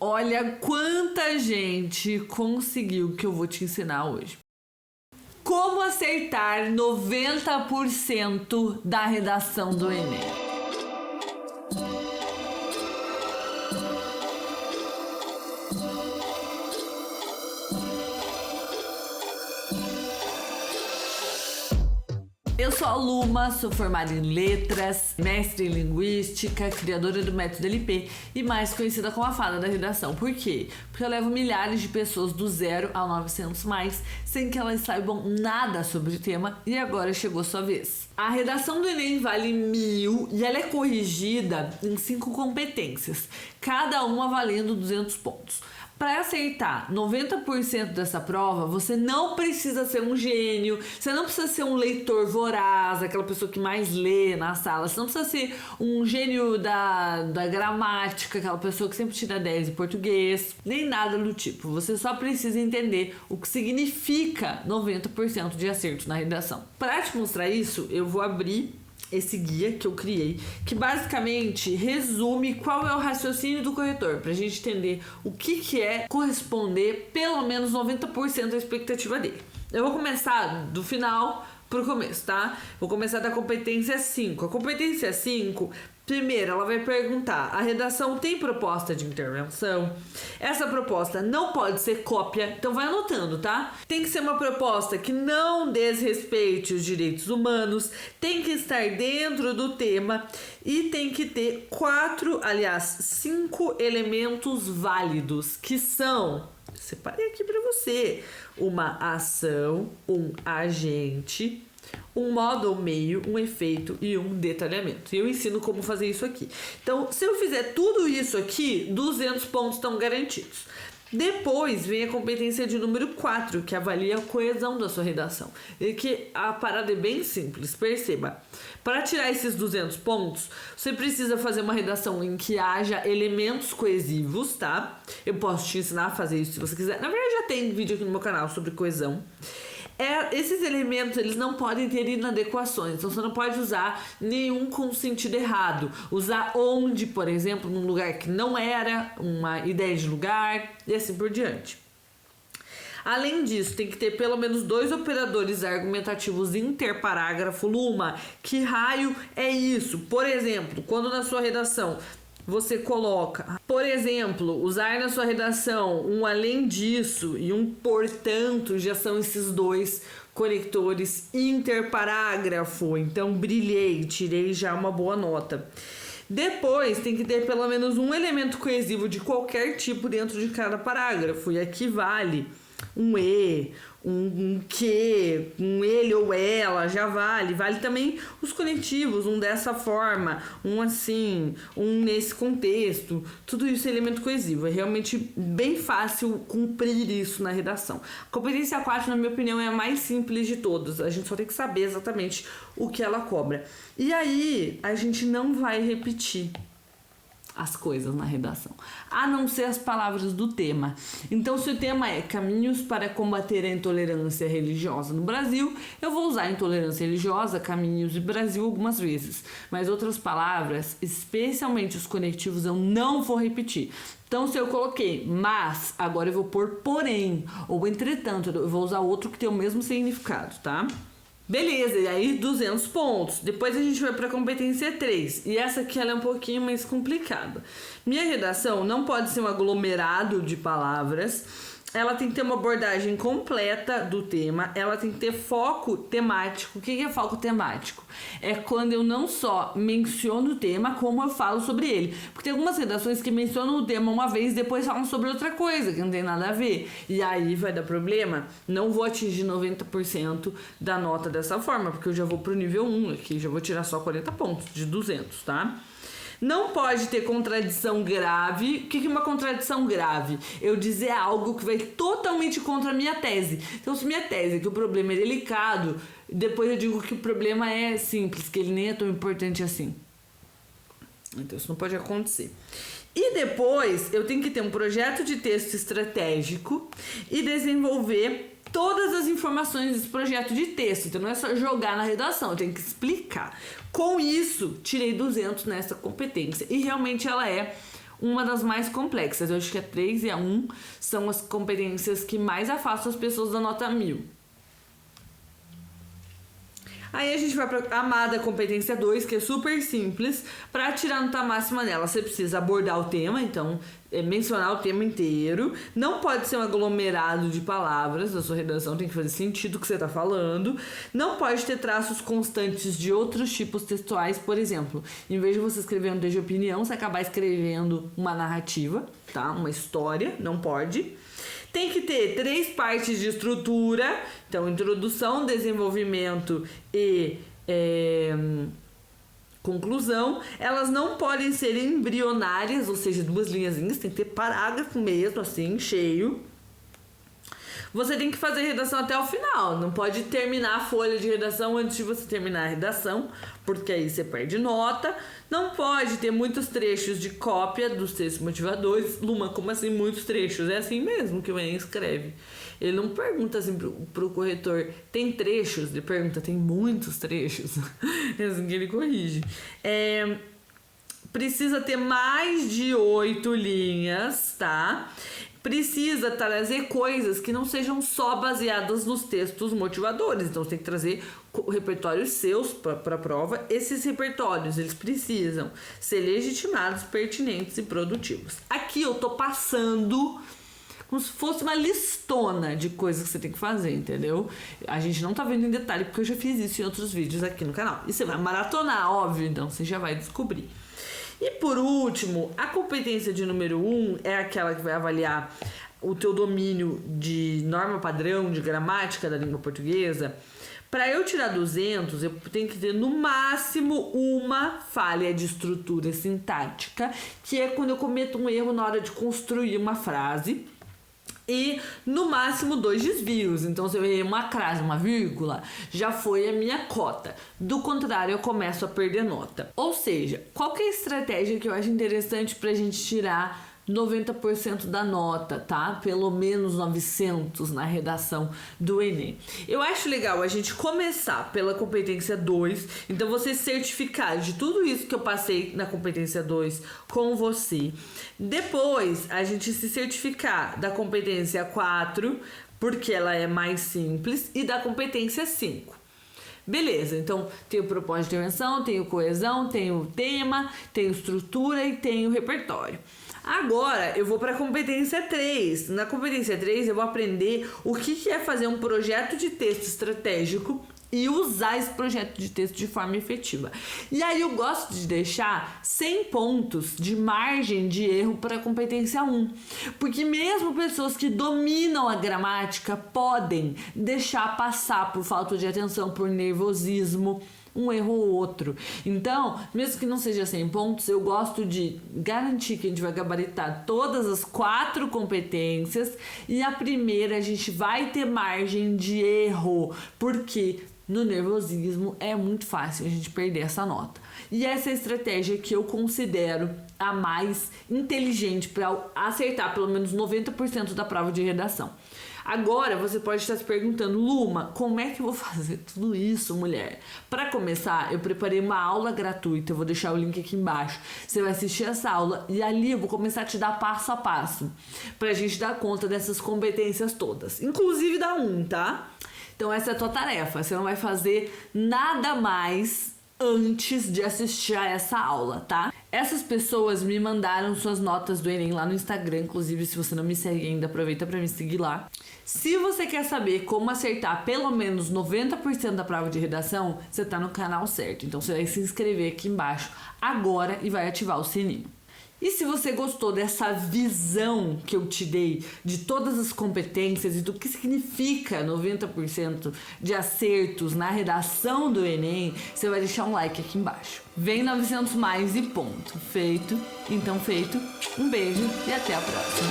Olha quanta gente conseguiu o que eu vou te ensinar hoje. Como acertar 90% da redação do Enem. Eu sou a Luma, sou formada em letras, mestre em linguística, criadora do método LP e mais conhecida como a fada da redação. Por quê? Porque eu levo milhares de pessoas do 0 ao 900 mais, sem que elas saibam nada sobre o tema, e agora chegou sua vez. A redação do Enem vale 1000 e ela é corrigida em 5 competências, cada uma valendo 200 pontos. Para acertar 90% dessa prova, você não precisa ser um gênio, você não precisa ser um leitor voraz, aquela pessoa que mais lê na sala, você não precisa ser um gênio da gramática, aquela pessoa que sempre tira 10 em português, nem nada do tipo. Você só precisa entender o que significa 90% de acerto na redação. Para te mostrar isso, eu vou abrir esse guia que eu criei, que basicamente resume qual é o raciocínio do corretor, pra gente entender o que é corresponder pelo menos 90% da expectativa dele. Eu vou começar do final pro começo, tá? Vou começar da competência 5. A competência 5, primeiro, ela vai perguntar: a redação tem proposta de intervenção? Essa proposta não pode ser cópia, então vai anotando, tá? Tem que ser uma proposta que não desrespeite os direitos humanos, tem que estar dentro do tema e tem que ter 5 elementos válidos, que são, separei aqui para você: uma ação, um agente, um modo ou meio, um efeito e um detalhamento. E eu ensino como fazer isso aqui. Então, se eu fizer tudo isso aqui, 200 pontos estão garantidos. Depois vem a competência de número 4, que avalia a coesão da sua redação. E que a parada é bem simples, perceba. Para tirar esses 200 pontos, você precisa fazer uma redação em que haja elementos coesivos, tá? Eu posso te ensinar a fazer isso se você quiser. Na verdade, já tem vídeo aqui no meu canal sobre coesão. Esses elementos, eles não podem ter inadequações, então você não pode usar nenhum com sentido errado. Usar onde, por exemplo, num lugar que não era uma ideia de lugar e assim por diante. Além disso, tem que ter pelo menos 2 operadores argumentativos interparágrafo. Luma, que raio é isso? Por exemplo, quando na sua redação você coloca, por exemplo, usar na sua redação um além disso e um portanto, já são esses 2 conectores interparágrafo. Então, brilhei, tirei já uma boa nota. Depois, tem que ter pelo menos um elemento coesivo de qualquer tipo dentro de cada parágrafo. E aqui vale um e, um que, um ele ou ela, já vale. Vale também os conectivos, um dessa forma, um assim, um nesse contexto. Tudo isso é elemento coesivo. É realmente bem fácil cumprir isso na redação. A competência 4, na minha opinião, é a mais simples de todas. A gente só tem que saber exatamente o que ela cobra. E aí, a gente não vai repetir as coisas na redação, a não ser as palavras do tema. Então, se o tema é caminhos para combater a intolerância religiosa no Brasil, eu vou usar intolerância religiosa, caminhos e Brasil algumas vezes, mas outras palavras, especialmente os conectivos, eu não vou repetir. Então, se eu coloquei mas, agora eu vou pôr porém, ou entretanto, eu vou usar outro que tem o mesmo significado, tá? Beleza, e aí 200 pontos. Depois a gente vai para a competência 3. E essa aqui ela é um pouquinho mais complicada. Minha redação não pode ser um aglomerado de palavras. Ela tem que ter uma abordagem completa do tema. Ela tem que ter foco temático. O que é foco temático? É quando eu não só menciono o tema, como eu falo sobre ele. Porque tem algumas redações que mencionam o tema uma vez e depois falam sobre outra coisa, que não tem nada a ver. E aí vai dar problema. Não vou atingir 90% da nota dessa forma, porque eu já vou pro nível 1 aqui. Já vou tirar só 40 pontos de 200, tá? Não pode ter contradição grave. O que é uma contradição grave? Eu dizer algo que vai totalmente contra a minha tese. Então, se minha tese é que o problema é delicado, depois eu digo que o problema é simples, que ele nem é tão importante assim. Então, isso não pode acontecer. E depois, eu tenho que ter um projeto de texto estratégico e desenvolver todas as informações desse projeto de texto. Então, não é só jogar na redação, eu tenho que explicar. Com isso, tirei 200 nessa competência. E realmente ela é uma das mais complexas. Eu acho que a 3 e a 1 são as competências que mais afastam as pessoas da nota 1000. Aí a gente vai para a amada competência 2, que é super simples. Para tirar nota máxima nela, você precisa abordar o tema, então mencionar o tema inteiro. Não pode ser um aglomerado de palavras, a sua redação tem que fazer sentido o que você está falando. Não pode ter traços constantes de outros tipos textuais, por exemplo. Em vez de você escrever um texto de opinião, você acabar escrevendo uma narrativa, tá? Uma história, não pode. Tem que ter 3 partes de estrutura, então introdução, desenvolvimento e conclusão. Elas não podem ser embrionárias, ou seja, 2 linhazinhas, tem que ter parágrafo mesmo, assim, cheio. Você tem que fazer redação até o final, não pode terminar a folha de redação antes de você terminar a redação, porque aí você perde nota. Não pode ter muitos trechos de cópia dos textos motivadores. Luma, como assim muitos trechos? É assim mesmo que o Enem escreve. Ele não pergunta assim pro corretor, tem trechos? Ele pergunta, tem muitos trechos? É assim que ele corrige. Precisa ter mais de 8 linhas, tá? Precisa trazer coisas que não sejam só baseadas nos textos motivadores. Então, você tem que trazer repertórios seus para a prova. Esses repertórios, eles precisam ser legitimados, pertinentes e produtivos. Aqui eu tô passando como se fosse uma listona de coisas que você tem que fazer, entendeu? A gente não tá vendo em detalhe, porque eu já fiz isso em outros vídeos aqui no canal. E você vai maratonar, óbvio, então você já vai descobrir. E por último, a competência de número 1 é aquela que vai avaliar o teu domínio de norma padrão, de gramática da língua portuguesa. Para eu tirar 200, eu tenho que ter no máximo uma falha de estrutura sintática, que é quando eu cometo um erro na hora de construir uma frase. E no máximo 2 desvios. Então, se eu errei uma crase, uma vírgula, já foi a minha cota. Do contrário, eu começo a perder nota. Ou seja, qual que é a estratégia que eu acho interessante pra gente tirar 90% da nota, tá? Pelo menos 900 na redação do Enem. Eu acho legal a gente começar pela competência 2, então você certificar de tudo isso que eu passei na competência 2 com você. Depois, a gente se certificar da competência 4, porque ela é mais simples, e da competência 5. Beleza, então tem o propósito de intervenção, tem o coesão, tem o tema, tem a estrutura e tem o repertório. Agora eu vou para a competência 3. Na competência 3 eu vou aprender o que é fazer um projeto de texto estratégico e usar esse projeto de texto de forma efetiva. E aí eu gosto de deixar 100 pontos de margem de erro para a competência 1. Porque mesmo pessoas que dominam a gramática podem deixar passar por falta de atenção, por nervosismo, um erro ou outro. Então, mesmo que não seja 100 pontos, eu gosto de garantir que a gente vai gabaritar todas as 4 competências e a primeira a gente vai ter margem de erro, porque no nervosismo é muito fácil a gente perder essa nota. E essa é a estratégia que eu considero a mais inteligente para acertar pelo menos 90% da prova de redação. Agora você pode estar se perguntando, Luma, como é que eu vou fazer tudo isso, mulher? Para começar, eu preparei uma aula gratuita, eu vou deixar o link aqui embaixo. Você vai assistir essa aula e ali eu vou começar a te dar passo a passo pra gente dar conta dessas competências todas, inclusive da 1, tá? Então essa é a tua tarefa, você não vai fazer nada mais antes de assistir a essa aula, tá? Essas pessoas me mandaram suas notas do Enem lá no Instagram, inclusive se você não me segue ainda, aproveita pra me seguir lá. Se você quer saber como acertar pelo menos 90% da prova de redação, você tá no canal certo. Então você vai se inscrever aqui embaixo agora e vai ativar o sininho. E se você gostou dessa visão que eu te dei de todas as competências e do que significa 90% de acertos na redação do Enem, você vai deixar um like aqui embaixo. Vem 900 mais e ponto. Feito? Então feito. Um beijo e até a próxima.